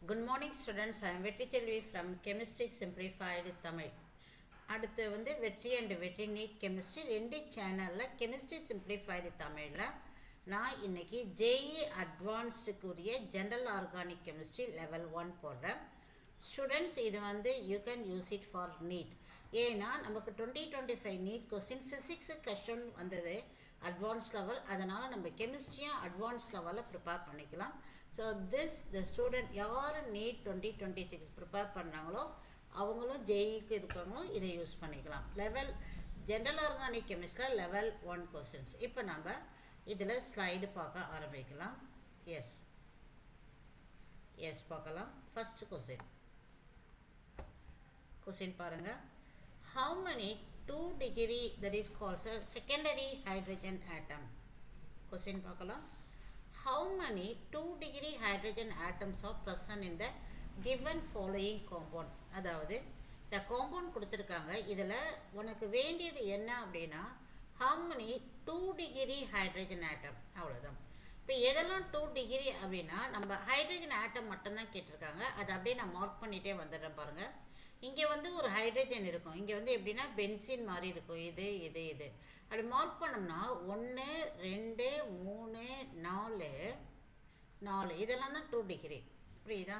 Good morning students. I am Vetri Chelvi from Chemistry Simplified Tamil. அடுத்து வந்து வெற்றி and வெற்றி நீட் கெமிஸ்ட்ரி ரெண்டு சேனலில் கெமிஸ்ட்ரி சிம்பிளிஃபைடு தமிழில் நான் இன்றைக்கி ஜேஇ அட்வான்ஸ்டுக்குரிய ஜென்ரல் ஆர்கானிக் கெமிஸ்ட்ரி லெவல் 1 போடுறேன். ஸ்டூடெண்ட்ஸ் இது வந்து you can use it for NEET. ஏன்னா நமக்கு 2025 நீட் கொஸ்டின் ஃபிசிக்ஸு கஷ்டம் வந்தது அட்வான்ஸ் லெவல், அதனால் நம்ம கெமிஸ்ட்ரியும் அட்வான்ஸ் லெவலில் ப்ரிப்பேர் பண்ணிக்கலாம். ஸோ த ஸ்டூடெண்ட் யார் நீட் 2026 ப்ரிப்பேர் பண்ணுறாங்களோ அவங்களும் ஜேஇக்கு இருக்கிறவங்களும் இதை யூஸ் பண்ணிக்கலாம். லெவல் ஜென்ரல் ஆர்கானிக் கெமிஸ்ட்ரியில் லெவல் 1 கொஸ்டின்ஸ். இப்போ நம்ம இதில் ஸ்லைடு பார்க்க ஆரம்பிக்கலாம். எஸ் பார்க்கலாம். ஃபஸ்ட்டு கொஸ்டின் பாருங்கள். How many 2 degree that is called a secondary hydrogen atom? Question பார்க்கலாம். How many 2 degree hydrogen atoms are present in the given following compound? அதாவது இந்த காம்பவுண்ட் கொடுத்துருக்காங்க, இதில் உனக்கு வேண்டியது என்ன அப்படின்னா how many 2 degree hydrogen atom, அவ்வளோதான். இப்போ எதெல்லாம் 2 டிகிரி அப்படின்னா நம்ம ஹைட்ரஜன் ஆட்டம் மட்டும்தான் கேட்டிருக்காங்க. அதை அப்படியே நான் மார்க் பண்ணிகிட்டே வந்துடுறேன் பாருங்கள். இங்கே வந்து ஒரு ஹைட்ரஜன் இருக்கும், இங்கே வந்து எப்படின்னா பென்சின் மாதிரி இருக்கும். இது அப்படி மார்க் பண்ணோம்னா 1 2 3 4 இதெல்லாம் தான் 2 டிகிரி. புரியுதா?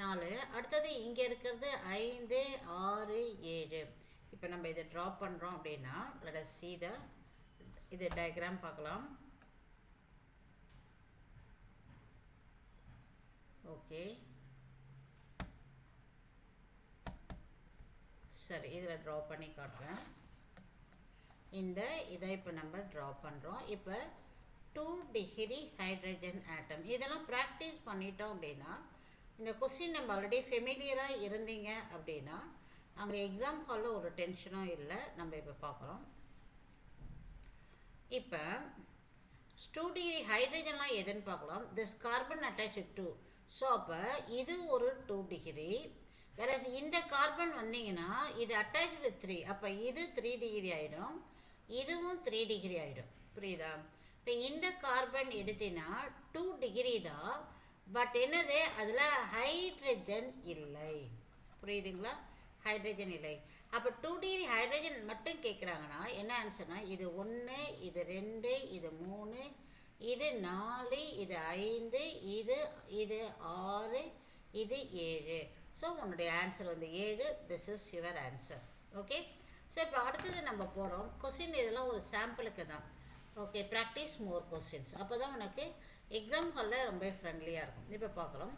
4. அடுத்தது இங்கே இருக்கிறது 5 6 7. இப்போ நம்ம இதை ட்ரா பண்ணுறோம் அப்படின்னா let us see இது டயக்ராம் பார்க்கலாம். ஓகே, சரி, இதில் ட்ரா பண்ணி காட்டுறேன். இதை இப்போ நம்ம ட்ரா பண்ணுறோம். இப்போ 2 டிகிரி ஹைட்ரஜன் ஆட்டம் இதெல்லாம் ப்ராக்டிஸ் பண்ணிட்டோம் அப்படின்னா இந்த கொஸ்டின் நம்ம ஆல்ரெடி ஃபெமிலியராக இருந்தீங்க அப்படின்னா அங்கே எக்ஸாம் ஹாலில் ஒரு டென்ஷனும் இல்லை. நம்ம இப்போ பார்க்குறோம். இப்போ 2 டிகிரி ஹைட்ரஜன்லாம் எதுன்னு பார்க்கலாம். This carbon attach to, so அப்போ இது ஒரு 2 டிகிரி. வேற இந்த கார்பன் வந்தீங்கன்னா இது அட்டாச்சு 3, அப்போ இது 3 டிகிரி ஆகிடும், இதுவும் 3 டிகிரி ஆகிடும். புரியுதா? இப்போ இந்த கார்பன் எடுத்தீங்கன்னா 2 டிகிரி தான், பட் என்னது அதில் ஹைட்ரஜன் இல்லை. புரியுதுங்களா? ஹைட்ரஜன் இல்லை. அப்போ 2 டிகிரி ஹைட்ரஜன் மட்டும் கேட்குறாங்கன்னா என்ன ஆன்சர்னா இது 1 இது 2 இது 3 இது 4 இது 5 இது 6 இது 7. ஸோ உன்னுடைய ஆன்சர் வந்து 7. This is your answer. Okay, so இப்போ அடுத்தது நம்ம போகிறோம். கொஸ்டின் இதெல்லாம் ஒரு சாம்பிளுக்கு தான். ஓகே, ப்ராக்டிஸ் மோர் கொஸ்டின்ஸ், அப்போ தான் உனக்கு எக்ஸாம் ஹாலில் ரொம்ப ஃப்ரெண்ட்லியாக இருக்கும். இப்போ பார்க்குறோம்.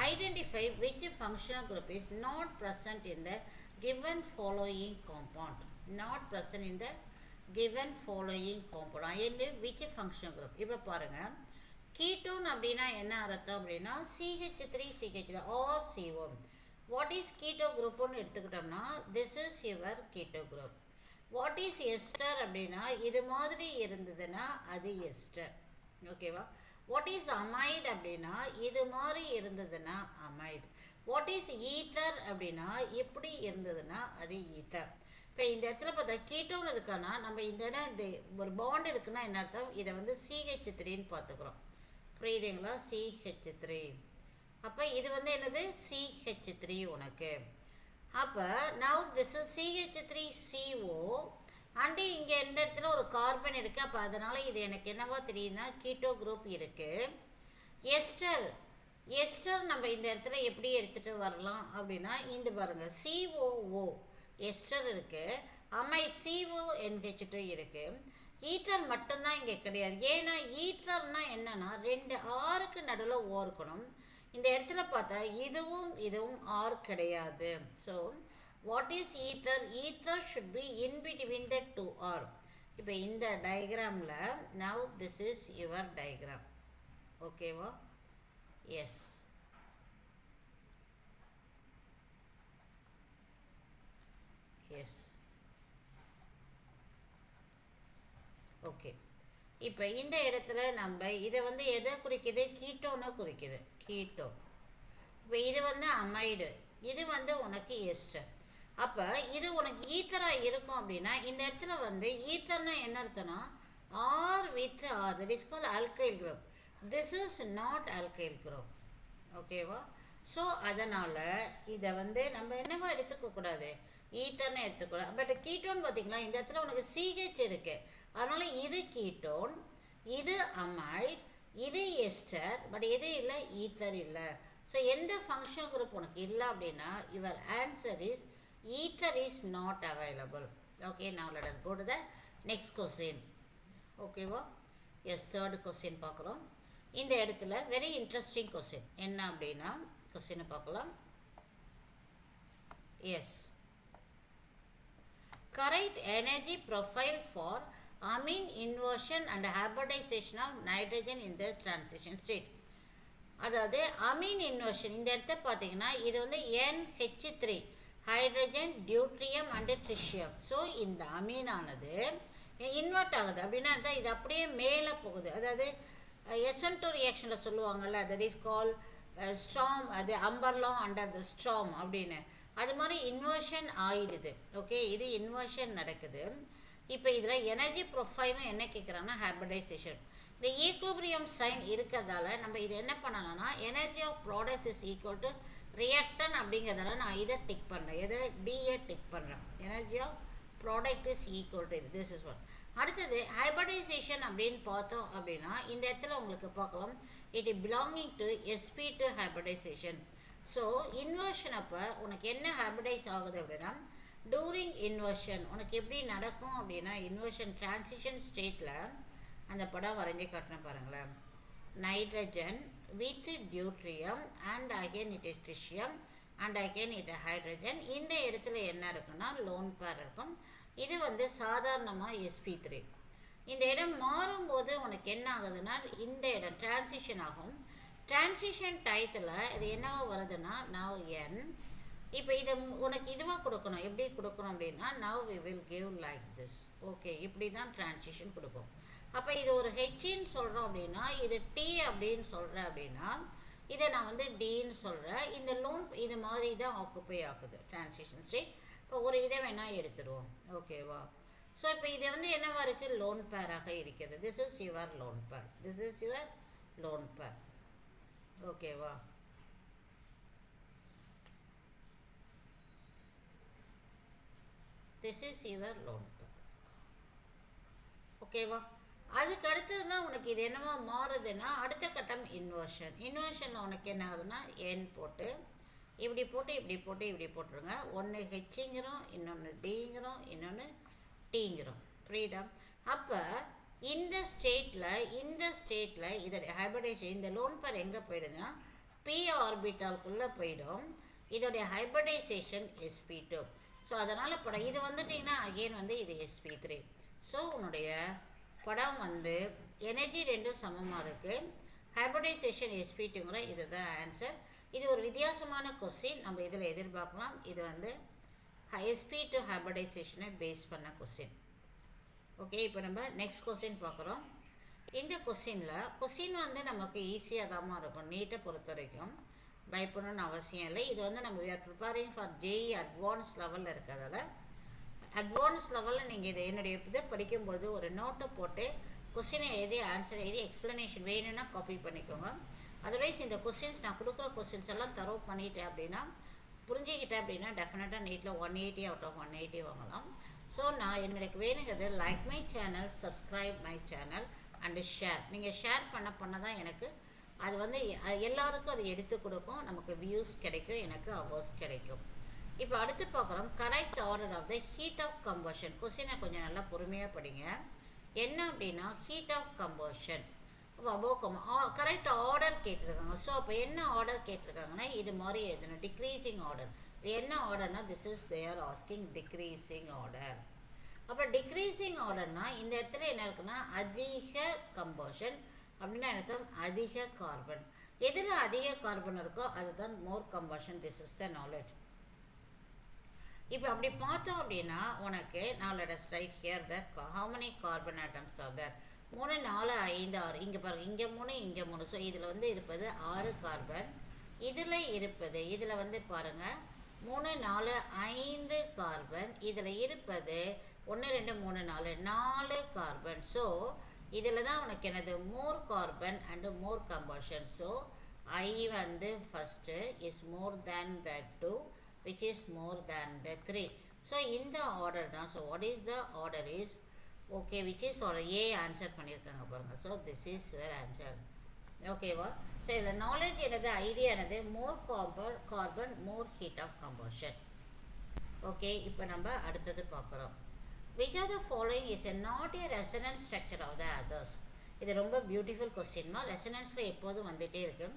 Identify which functional group is not present in the given following compound. Not present in the given following compound. Identify which functional group. இப்போ பாருங்கள், கீட்டோன் அப்படின்னா என்ன அர்த்தம் அப்படின்னா CH3CH or CO. What is keto குரூப்னு எடுத்துக்கிட்டோம்னா this is your keto group. What is ester அப்படின்னா இது மாதிரி இருந்ததுன்னா அது எஸ்டர். ஓகேவா? வாட் இஸ் அமைட் அப்படின்னா இது மாதிரி இருந்ததுன்னா அமைட். வாட் இஸ் ஈத்தர் அப்படின்னா எப்படி இருந்ததுன்னா அது ஈத்தர். இப்போ இந்த இடத்துல பார்த்தா கீட்டோன்னு இருக்கான்னா நம்ம இந்த இடம் இந்த ஒரு பாண்ட் இருக்குன்னா என்ன அர்த்தம், இதை வந்து CH3ன்னு பார்த்துக்குறோம். புரியுதுங்களா? CH3. அப்போ இது வந்து என்னது CH3 உனக்கு. அப்போ now this is CH3CO and இங்கே இந்த இடத்துல ஒரு கார்பன் இருக்குது. அப்போ அதனால் இது எனக்கு என்னவா தெரியுதுன்னா கீட்டோ குரூப் இருக்குது. எஸ்டர் நம்ம இந்த இடத்துல எப்படி எடுத்துகிட்டு வரலாம் அப்படின்னா இந்த பாருங்கள் COO எஸ்டர் இருக்குது, அமைட் CONH2 இருக்குது. ஈத்தர் மட்டும்தான் இங்கே கிடையாது. ஏன்னா ஈத்தர்னா என்னன்னா 2 ஆருக்கு நடுவில் ஓ இருக்கணும். இந்த இடத்துல பார்த்தா இதுவும் ஆர் கிடையாது. So what is ether? Ether should be in between the 2 R. இப்போ இந்த டயக்ராமில் now this is your diagram. ஓகேவா? Yes, okay. இப்போ இந்த இடத்துல நம்ம இதை வந்து எதை குறிக்குது? கீட்டோனை குறிக்குது. கீட்டோ. இப்போ இது வந்து அமைடு, இது வந்து உனக்கு எஸ்டர். அப்போ இது உனக்கு ஈத்தராக இருக்கும் அப்படின்னா இந்த இடத்துல வந்து ஈத்தர்னா என்ன அர்த்தம்னா R with R, that is called alkyl group. This is not alkyl group. ஓகேவா? ஸோ அதனால் இதை வந்து நம்ம என்னவா எடுத்துக்கக்கூடாது, ஈத்தர்னு எடுத்துக்கூடாது. பட் கீட்டோன் பார்த்திங்களா, இந்த இடத்துல உனக்கு சிஹெச் இருக்குது, அதனால் இது கீட்டோன், இது அமைட், இது எஸ்டர், பட் எது இல்லை, ஈத்தர் இல்லை. ஸோ எந்த ஃபங்க்ஷன் குரூப் உனக்கு இல்லை அப்படின்னா your answer is ether is not available. Okay, now let us go to the next question. ஓகேவா? எஸ், தேர்ட் கொஸ்டின் பார்க்குறோம். இந்த இடத்துல வெரி இன்ட்ரெஸ்டிங் கொஸ்டின் என்ன அப்படின்னா, கொஸ்டினை பார்க்கலாம். Yes, correct energy profile for amine inversion and hybridization of nitrogen in the transition state. அதாவது Ameen inversion இந்த இடத்த பார்த்தீங்கன்னா இது வந்து NH3 hydrogen, deuterium and tritium. So இந்த அமீனானது இன்வெர்ட் ஆகுது அப்படின்னா இது அப்படியே மேலே போகுது. அதாவது SN2 ரியாக்ஷனில் சொல்லுவாங்கள்ல, தட் இஸ் கால் ஸ்ட்ராம், அது அம்பர்லாம் அண்டர் த ஸ்ட்ராம் அப்படின்னு. அது மாதிரி இன்வர்ஷன் ஆயிடுது. ஓகே, இது இன்வர்ஷன் நடக்குது. இப்போ இதில் எனர்ஜி ப்ரொஃபைலும் என்ன கேட்குறாங்கன்னா ஹைப்ரிடைசேஷன். இந்த ஈக்குலிபிரியம் சைன் இருக்கிறதால நம்ம இது என்ன பண்ணலாம்னா energy of products is equal to reactant அப்படிங்கிறதால நான் இதை டிக் பண்ணுறேன், எதை டிஏ டிக் பண்ணுறேன். Energy of product is equal to this is one. அடுத்தது ஹைப்ரிடைசேஷன் அப்படின்னு பார்த்தோம் அப்படின்னா இந்த இடத்துல உங்களுக்கு பார்க்கலாம், it is belonging to sp2 hybridisation. So inversion அப்போ உனக்கு என்ன ஹைப்ரிடைஸ் ஆகுது அப்படின்னா டூரிங் இன்வர்ஷன் உனக்கு எப்படி நடக்கும் அப்படின்னா இன்வர்ஷன் டிரான்சிஷன் ஸ்டேட்டில் அந்த படம் வரைஞ்சி காட்டின பாருங்களேன். Nitrogen with deuterium and again it is tritium and again it hydrogen. இந்த இடத்துல என்ன இருக்குன்னா லோன் பேர் இருக்கும். இது வந்து சாதாரணமாக sp3. இந்த இடம் மாறும்போது உனக்கு என்ன ஆகுதுன்னா இந்த இடம் டிரான்சிஷன் ஆகும். டிரான்சிஷன் டயத்தில் இது என்னவா வருதுன்னா நவ் n. இப்போ இதை உனக்கு இதுவாக கொடுக்கணும். எப்படி கொடுக்கணும் அப்படின்னா now we will give like this. Okay, இப்படி தான் டிரான்சிஷன் கொடுக்கும். அப்போ இது ஒரு ஹெச்ன்னு சொல்கிறோம் அப்படின்னா இது டி அப்படின்னு சொல்கிறேன் அப்படின்னா இதை நான் வந்து டின்னு சொல்கிறேன். இந்த லோன் இது மாதிரி தான் ஆக்குப்பை ஆகுது டிரான்சிஷன் ஸ்டேட். இப்போ ஒரு இதை வேணால் எடுத்துடுவோம். ஓகேவா? ஸோ இப்போ இது வந்து என்னவா இருக்குது, லோன் பேராக இருக்கிறது. This is your lone pair, this is your lone pair. ஓகேவா? This is your lone pair. ஓகேவா? அதுக்கு அடுத்தது தான் உனக்கு இது என்னவா மாறுதுன்னா அடுத்த கட்டம் இன்வர்ஷன். இன்வர்ஷனில் உனக்கு என்ன ஆகுதுன்னா n போட்டு இப்படி போட்டு இப்படி போட்டு இப்படி போட்டுருங்க. ஒன்று ஹெச்ங்கிறோம், இன்னொன்று டிங்கிறோம், இன்னொன்று டிங்கிறோம். புரியுதா? அப்போ இந்த ஸ்டேட்டில் இதோடைய ஹைப்ரிடைசேஷன் இந்த லோன் பேர் எங்கே போயிடுதுன்னா p ஆர்பிட்டாலுக்குள்ளே போயிடும். இதோடைய ஹைப்ரிடைசேஷன் sp2. ஸோ அதனால் படம் இது வந்துட்டிங்கன்னா அகெயின் வந்து இது sp3. ஸோ உன்னுடைய படம் வந்து எனர்ஜி ரெண்டும் சமமாக இருக்குது. ஹைப்ரிடைசேஷன் sp2ங்கிற இதுதான் ஆன்சர். இது ஒரு வித்தியாசமான கொஸ்டின், நம்ம இதில் எதிர்பார்க்கலாம். இது வந்து sp2 ஹைப்ரிடைசேஷனை பேஸ் பண்ண கொஸ்டின். ஓகே, இப்போ நம்ம நெக்ஸ்ட் கொஸ்டின் பார்க்குறோம். இந்த கொஸ்டின் வந்து நமக்கு ஈஸியாக தான் இருக்கும். நீட்டை பொறுத்த வரைக்கும் பயப்படணும்னு அவசியம் இல்லை. இது வந்து நம்ம we are preparing for JEE advance லெவலில் இருக்கிறதால அட்வான்ஸ் லெவலில் நீங்கள் இதை என்னுடைய இதை படிக்கும்போது ஒரு நோட்டை போட்டு கொஸ்டினை எழுதி ஆன்சர் எழுதி எக்ஸ்ப்ளனேஷன் வேணும்னா காப்பி பண்ணிக்கோங்க. அதர்வைஸ் இந்த கொஸ்டின்ஸ் நான் கொடுக்குற கொஸ்டின்ஸ் எல்லாம் தரவு பண்ணிட்டேன் அப்படின்னா புரிஞ்சுக்கிட்டேன் அப்படின்னா டெஃபினட்டாக நீட்டில் 180 அவுட் ஆஃப் 180 வாங்கலாம். ஸோ நான் எனக்கு வேணுங்கிறது like my channel, subscribe my channel and share. நீங்கள் ஷேர் பண்ண தான் எனக்கு அது வந்து எல்லாருக்கும் அது எடுத்து கொடுக்கும், நமக்கு வியூஸ் கிடைக்கும், எனக்கு அவர்ஸ் கிடைக்கும். இப்போ அடுத்து பார்க்குறோம் correct order of the heat of combustion. கொஸ்டினை கொஞ்சம் நல்லா பொறுமையாக படிங்க. என்ன அப்படின்னா heat of combustion correct order கேட்டிருக்காங்க. ஸோ அப்போ என்ன ஆர்டர் கேட்டிருக்காங்கன்னா இது மாதிரி எழுதணும், டிக்ரீசிங் ஆர்டர். இது என்ன ஆர்டர்னா this is they are asking decreasing order. அப்போ டிக்ரீசிங் ஆர்டர்னா இந்த இடத்துல என்ன இருக்குன்னா அதிக கம்பஷன் அப்படின்னா அர்த்தம் அதிக கார்பன். எதில் அதிக கார்பன் இருக்கோ அதுதான் more combustion. This is the knowledge. இப்போ அப்படி பார்த்தோம் அப்படின்னா உனக்கு now let us write here the how many carbon atoms are there. 3 4 5 6 இங்கே பாருங்கள், இங்கே 3 இங்கே 3. ஸோ இதில் வந்து இருப்பது 6 கார்பன். இதில் வந்து பாருங்கள் 3 4 5 கார்பன். இதில் இருப்பது 1 2 3 4 கார்பன். ஸோ இதில் தான் உனக்கு என்னது more carbon and more combustion. So I வந்து first is more than the 2 which is more than the 3. So இந்த order தான். So what is the order is okay, which is order A answer பண்ணியிருக்காங்க பாருங்க. So this is your answer. ஓகேவா? So இதில் knowledge என்னது, idea என்னது, more carbon more heat of combustion. Okay, இப்போ நம்ம அடுத்தது பார்க்குறோம். Which are the following is not a resonance structure of the others. இது ரொம்ப பியூட்டிஃபுல் கொஸ்டின்மா. ரெசனன்ஸில் எப்போதும் வந்துகிட்டே இருக்கு.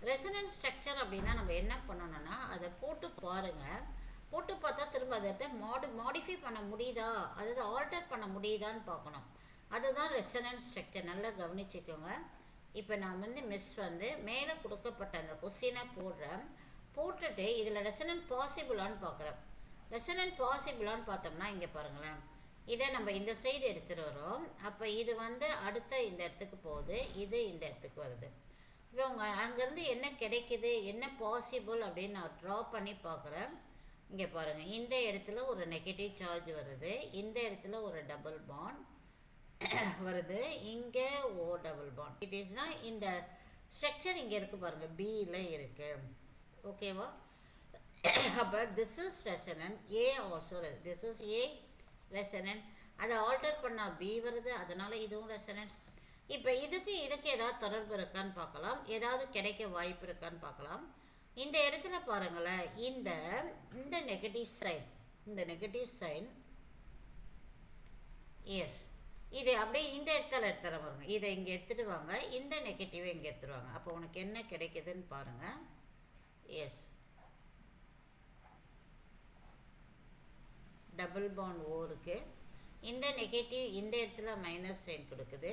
ரெசனன்ஸ் ஸ்ட்ரக்சர் அப்படின்னா நம்ம என்ன பண்ணணும்னா அதை போட்டு பாருங்கள். போட்டு பார்த்தா திரும்ப அதை மாடிஃபை பண்ண முடியுதா, அதாவது ஆல்டர் பண்ண முடியுதான்னு பார்க்கணும். அதுதான் ரெசனன்ஸ் ஸ்ட்ரக்சர். நல்லா கவனிச்சுக்கோங்க. இப்போ நான் வந்து மிஸ் வந்து மேலே கொடுக்கப்பட்ட அந்த கொஸ்டினை போட்டுட்டு இதில் ரெசனன்ட் பாசிபிளான்னு பார்க்குறேன். ரெசனன்ட் பாசிபிளான்னு பார்த்தோம்னா இங்கே பாருங்களேன், இதை நம்ம இந்த சைடு எடுத்துகிட்டு வரோம். அப்போ இது வந்து அடுத்த இந்த இடத்துக்கு போகுது, இது இந்த இடத்துக்கு வருது. இப்போ உங்கள் அங்கேருந்து என்ன கிடைக்குது, என்ன பாசிபிள் அப்படின்னு நான் ட்ரா பண்ணி பார்க்குறேன். இங்கே பாருங்கள், இந்த இடத்துல ஒரு நெகட்டிவ் சார்ஜ் வருது, இந்த இடத்துல ஒரு டபுள் பாண்ட் வருது, இங்கே ஓ டபுள் பாண்ட். இட் இஸ்னா இந்த ஸ்ட்ரக்சர் இங்கே இருக்குது பாருங்கள், பியில் இருக்குது. ஓகேவா? அப்போ this is resonant, A also this is a resonant. அதை ஆல்டர் பண்ணால் பி வருது, அதனால் இதுவும் ரெசனன்ட். இப்போ இதுக்கு ஏதாவது தொடர்பு இருக்கான்னு பார்க்கலாம், ஏதாவது கிடைக்க வாய்ப்பு இருக்கான்னு பார்க்கலாம். இந்த இடத்துல பாருங்களேன், இந்த நெகட்டிவ் சைன் எஸ், இது அப்படியே இந்த இடத்துல எடுத்துகிற பாருங்க. இதை இங்கே எடுத்துகிட்டு வாங்க, இந்த நெகட்டிவை இங்கே எடுத்துருவாங்க. அப்போ உனக்கு என்ன கிடைக்குதுன்னு பாருங்கள். எஸ், டபுள் பாண்ட் ஓ இருக்குது. இந்த நெகட்டிவ் இந்த இடத்துல மைனஸ் சைன் கொடுக்குது,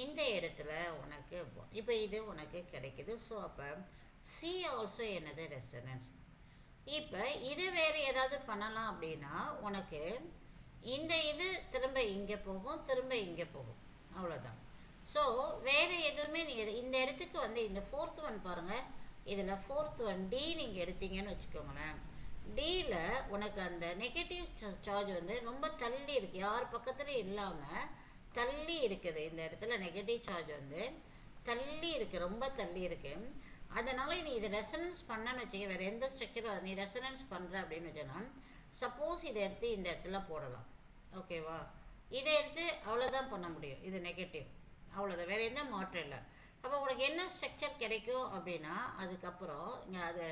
இந்த இடத்துல உனக்கு இப்போ இது உனக்கு கிடைக்குது. ஸோ அப்போ சி ஆல்சோ என்னது ரெசனன்ஸ். இப்போ இது வேறு ஏதாவது பண்ணலாம் அப்படின்னா உனக்கு இந்த இது திரும்ப இங்கே போகும், திரும்ப இங்கே போகும், அவ்வளோதான். ஸோ வேறு எதுவுமே நீங்கள் இந்த இடத்துக்கு வந்து இந்த ஃபோர்த் ஒன் பாருங்கள், இதில் ஃபோர்த் ஒன் டி நீங்கள் எடுத்தீங்கன்னு வச்சுக்கோங்களேன். டியில் உனக்கு அந்த நெகட்டிவ் சார்ஜ் வந்து ரொம்ப தள்ளி இருக்குது, யார் பக்கத்துலையும் இல்லாமல் தள்ளி இருக்குது. இந்த இடத்துல நெகட்டிவ் சார்ஜ் வந்து தள்ளி இருக்குது, ரொம்ப தள்ளி இருக்குது. அதனால் நீ இதை ரெசனன்ஸ் பண்ணன்னு வச்சுக்க, வேறு எந்த ஸ்ட்ரக்சரும் நீ ரெசனன்ஸ் பண்ணுற அப்படின்னு வச்சோன்னா சப்போஸ் இதை எடுத்து இந்த இடத்துல போடலாம். ஓகேவா? இதை எடுத்து அவ்வளோதான் பண்ண முடியும், இது நெகட்டிவ், அவ்வளோதான், வேறு எந்த மாற்றம் இல்லை. அப்போ உனக்கு என்ன ஸ்ட்ரக்சர் கிடைக்கும் அப்படின்னா அதுக்கப்புறம் இங்கே அதை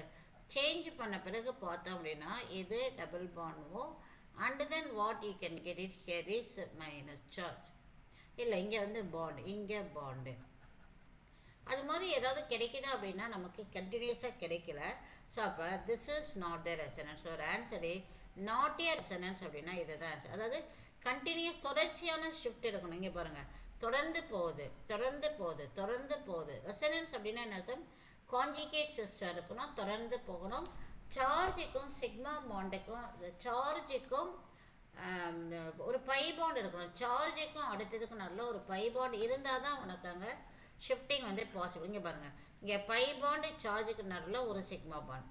சேஞ்ச் பண்ண பிறகு பார்த்தோம் அப்படின்னா இது double bond and then what you can get it here is minus charge. இல்லை, இங்கே வந்து பாண்ட், இங்கே பாண்டு. அது மாதிரி ஏதாவது கிடைக்குதா அப்படின்னா நமக்கு கண்டினியூஸாக கிடைக்கல. ஸோ அப்போ this is not the resonance. ஒரு ஆன்சரு நாட் ஏ ரெசனன்ஸ் அப்படின்னா இதுதான் ஆன்சர். அதாவது கண்டினியூஸ் தொடர்ச்சியான ஷிஃப்ட் இருக்கணும். இங்கே பாருங்கள், தொடர்ந்து போகுது, தொடர்ந்து போகுது, தொடர்ந்து போகுது. ரெசனன்ஸ் அப்படின்னா என்ன அர்த்தம்? கான்ஜுகேட் சிஸ்டம் இருக்கணும், தொடர்ந்து போகணும். சார்ஜுக்கும் சிக்மா பாண்டுக்கும், சார்ஜுக்கும் ஒரு பை பாண்ட் இருக்கணும். சார்ஜுக்கும் அடுத்ததுக்கும் நல்ல ஒரு பை பாண்ட் இருந்தால் தான் உனக்கு அங்கே ஷிஃப்டிங் வந்து பாசிபிள். இங்கே பாருங்கள், இங்கே பை பாண்டு சார்ஜுக்கு நல்ல ஒரு சிக்மா பாண்ட்,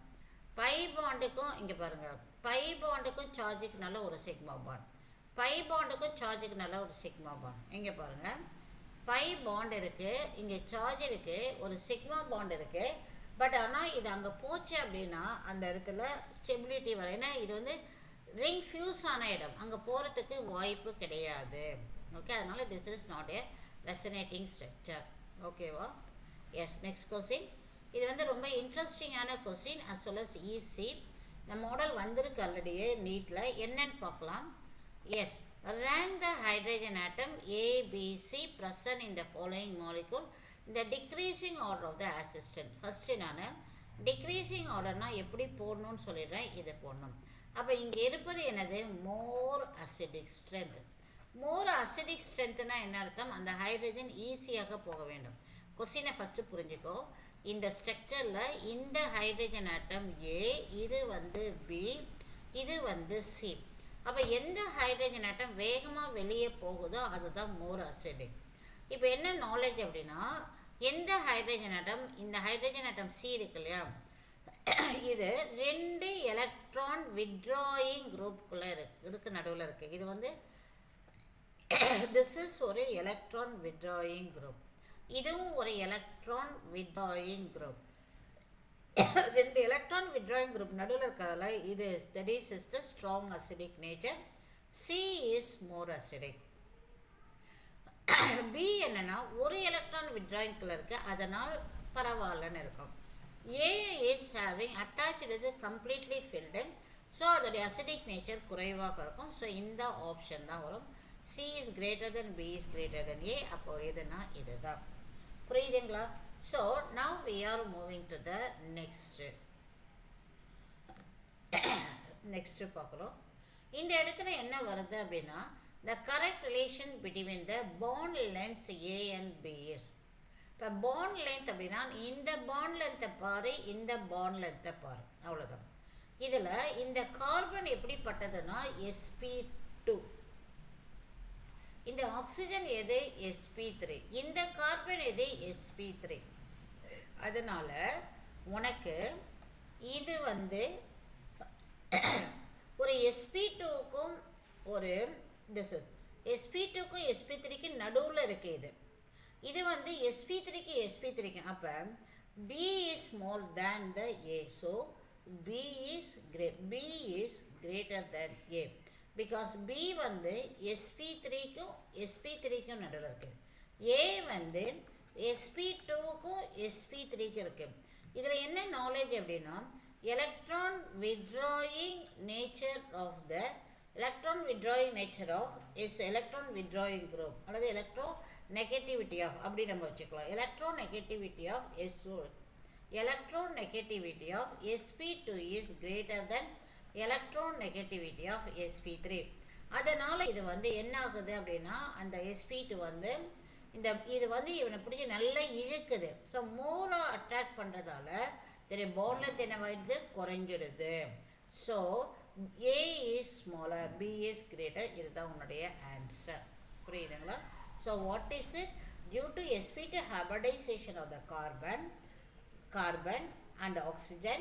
பை பாண்டுக்கும் இங்கே பாருங்கள், பை பாண்டுக்கும் சார்ஜுக்கு நல்ல ஒரு சிக்மா பாண்ட், பை பாண்டுக்கும் சார்ஜுக்கு நல்ல ஒரு சிக்மா பாண்ட். இங்கே பாருங்கள், பை பாண்ட் இருக்குது, இங்கே சார்ஜ் இருக்குது, ஒரு சிக்மா பாண்ட் இருக்குது. பட் ஆனால் இது அங்கே போச்சு அப்படின்னா அந்த இடத்துல ஸ்டெபிலிட்டி வர, ஏன்னா இது வந்து ரிங் ஃபியூஸ் ஆன இடம், அங்கே போகிறதுக்கு வாய்ப்பு கிடையாது. ஓகே, அதனால் this is not a resonating structure. ஓகேவா? Yes, next question. இது வந்து ரொம்ப இன்ட்ரெஸ்டிங்கான question as well as easy. இந்த மாடல் வந்திருக்கு ஆல்ரெடியே நீட்டில், என்னன்னு பார்க்கலாம். Yes, rank the hydrogen atom A, B, C present in the following molecule in the decreasing order of the assistant. First நான் டிக்ரீசிங் ஆர்டர்னா எப்படி போடணும்னு சொல்லிடுறேன், இதை போடணும். அப்போ இங்கே இருப்பது என்னது? More acidic strength. More acidic ஸ்ட்ரென்த்னா என்ன அர்த்தம்? அந்த ஹைட்ரஜன் ஈஸியாக போக வேண்டும். கொஸ்டினை ஃபஸ்ட்டு புரிஞ்சுக்கோ. இந்த ஸ்ட்ரக்சரில் இந்த ஹைட்ரஜன் ஆட்டம் ஏ, இது வந்து பி, இது வந்து சி. அப்போ எந்த ஹைட்ரஜன் ஆட்டம் வேகமாக வெளியே போகுதோ அதுதான் மோர் அசிடிக். இப்போ என்ன நாலேஜ் அப்படின்னா, எந்த ஹைட்ரஜன் ஆட்டம், இந்த ஹைட்ரஜன் ஆட்டம் சி இருக்கு இல்லையா, இது 2 எலக்ட்ரான் வித்ட்ராயிங் குரூப்புக்குள்ளே இருக்கு நடுவில் இருக்குது. இது வந்து திஸ் இஸ் ஒரு எலக்ட்ரான் வித்ட்ராயிங் குரூப், இதுவும் ஒரு எலக்ட்ரான் வித்ட்ராயிங் குரூப். ரெண்டு எலக்ட்ரான் வித்ட்ராயிங் குரூப் நடுவில் இருக்கிறதால இது that is the strong acidic nature. C is more acidic. B என்னன்னா ஒரு எலக்ட்ரான் வித்ட்ராயிங்ல இருக்கு, அதனால் பரவாயில்லன்னு இருக்கும். A is having attached is completely filled, so அதோடைய அசிடிக் நேச்சர் குறைவாக இருக்கும். ஸோ இந்த ஆப்ஷன் தான் வரும். C is greater than B is greater than A. அப்போ எதுனா இதுதான். புரியுதுங்களா? So now we are moving to the next பார்க்குறோம். இந்த இடத்துல என்ன வருது அப்படின்னா the correct relation between the bond lengths A and B is. இப்போ bond length அப்படின்னா இந்த bond length பாரு, இந்த bond length பாரு, அவ்வளோதான். இதில் இந்த கார்பன் எப்படிப்பட்டதுன்னா sp2, இந்த ஆக்சிஜன் எது sp3, இந்த கார்பன் எது sp3. அதனால உனக்கு இது வந்து ஒரு sp2க்கும் ஒரு sp2க்கும் sp3க்கு நடுவில் இருக்கு. இது வந்து sp3க்கு sp3க்கு. அப்போ B is more than the A. So B is greater than A because B வந்து sp3க்கும் sp3க்கும் நடுவில் இருக்கு. A வந்து sp2க்கும் sp3க்கும் இருக்கு. இதில் என்ன நாலேஜ் அப்படின்னா electron withdrawing nature of is electron withdrawing group அல்லது electronegativity of அப்படி நம்ம வச்சுக்கலாம். electronegativity of sp2 is greater than electronegativity of sp3. அதனால இது வந்து என்ன ஆகுது அப்படின்னா அந்த sp2 வந்து இது வந்து இவனை பிடிச்சி நல்லா இழுக்குது. ஸோ மோராக அட்ராக்ட் பண்ணுறதால தெரிய பாண்ட் லென்த் என்னவாயிடுது, குறைஞ்சிடுது. So A is smaller, B is greater. இதுதான் உன்னுடைய ஆன்சர். புரியுதுங்களா? So what is it? Due to sp2 hybridization of the carbon and oxygen,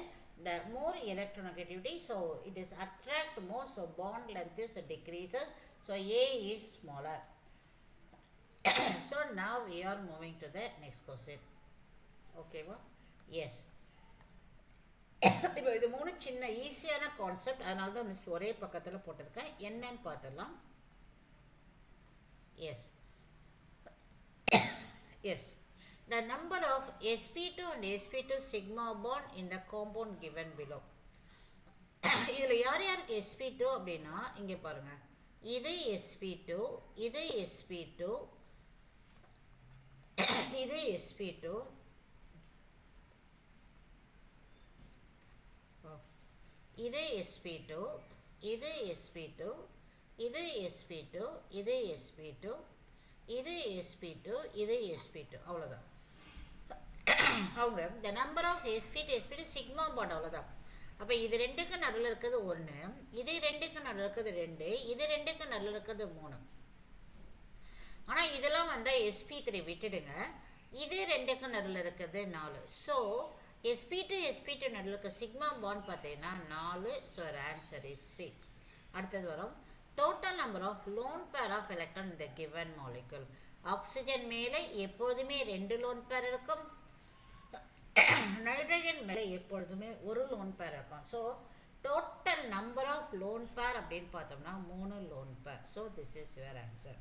the more electronegativity, so it is attract more, so bond length is decreases, so A is smaller. So now we are moving to the next question. Okay va? Yes. இப்போ இது மூணு சின்ன ஈஸியான concept, அதனால தான் miss ஒரே பக்கத்தில் போட்டிருக்கேன். என்னன்னு பார்த்துடலாம். Yes the number of sp2 and sp2 sigma bond in the compound given below. இதில் யார் யாருக்கு sp2 அப்படின்னா இங்கே பாருங்க, இது sp2, இது sp2, இது sp2, இது sp2, இது sp2, இது sp2, இது sp2, இது sp2, இது sp2, அவ்வளோதான். அவங்க the number of sp2 sigma bond, அவ்வளோதான். அப்போ இது ரெண்டுக்கு நடுவில் இருக்கிறது 1, இது ரெண்டுக்கு நடுவில் இருக்கிறது 2, இது ரெண்டுக்கு நடுவில் இருக்கிறது 3. ஆனால் இதெல்லாம் வந்தால் sp3 விட்டுடுங்க, இது ரெண்டுக்கு நடுவில் இருக்கிறது 4. ஸோ sp2 நடுவில் இருக்க சிக்மா பாண்ட் பார்த்தீங்கன்னா 4. So answer is C. அடுத்தது வரும் total number of lone pair of electron in the given molecule. Oxygen மேலே எப்பொழுதுமே 2 லோன் பேர் இருக்கும், நைட்ரஜன் மேலே எப்பொழுதுமே ஒரு லோன் பேர் இருக்கும். So total number of lone pair அப்படின்னு பார்த்தோம்னா 3 lone pair. So this is your answer.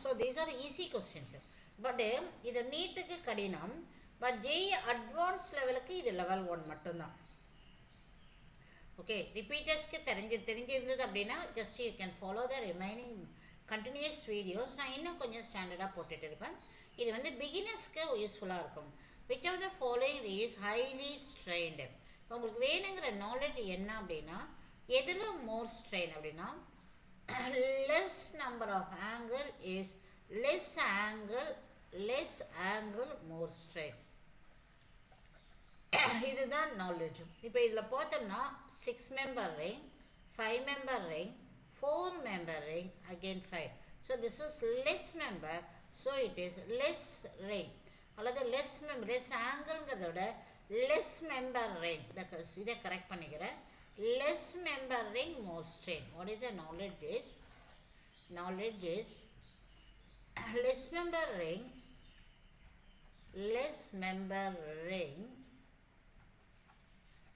So these are easy questions. But இது நீட்டுக்கு கடினம், பட் ஜேஇ அட்வான்ஸ் லெவலுக்கு இது லெவல் 1 மட்டும்தான். ஓகே, ரிப்பீட்டர்ஸ்க்கு தெரிஞ்சிருந்தது அப்படின்னா just you can follow the remaining continuous videos. நான் இன்னும் கொஞ்சம் ஸ்டாண்டர்டாக போட்டுட்டு இருப்பேன். இது வந்து பிகினர்ஸ்க்கு யூஸ்ஃபுல்லாக இருக்கும். Which of the following is highly strained. இப்போ உங்களுக்கு வேணுங்கிற நாலேஜ் என்ன அப்படின்னா எதில் மோர் ஸ்ட்ரெயின் அப்படின்னா less number of angle is less angle more strain. இதுதான் நாலேஜ். இப்போ இதில் பார்த்தோம்னா 6 member ring, 5 member ring, 4 member ring, again 5. So this is less member, so it is less ring. அல்லது less angle less member ring. இதை correct பண்ணிக்கிறேன். less member ring more strain. What is the knowledge is less member ring less member ring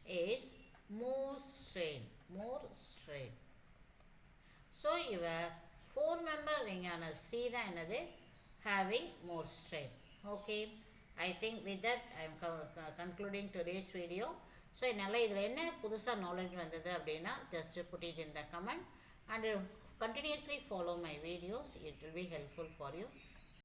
is more strain. So your 4-member ring ஆன C தான் என்னது having more strain. Okay, I think with that I am concluding today's video. So என்னால் இதில் என்ன புதுசாக knowledge வந்தது அப்படின்னா just put it in the comment and continuously follow my videos. It will be helpful for you.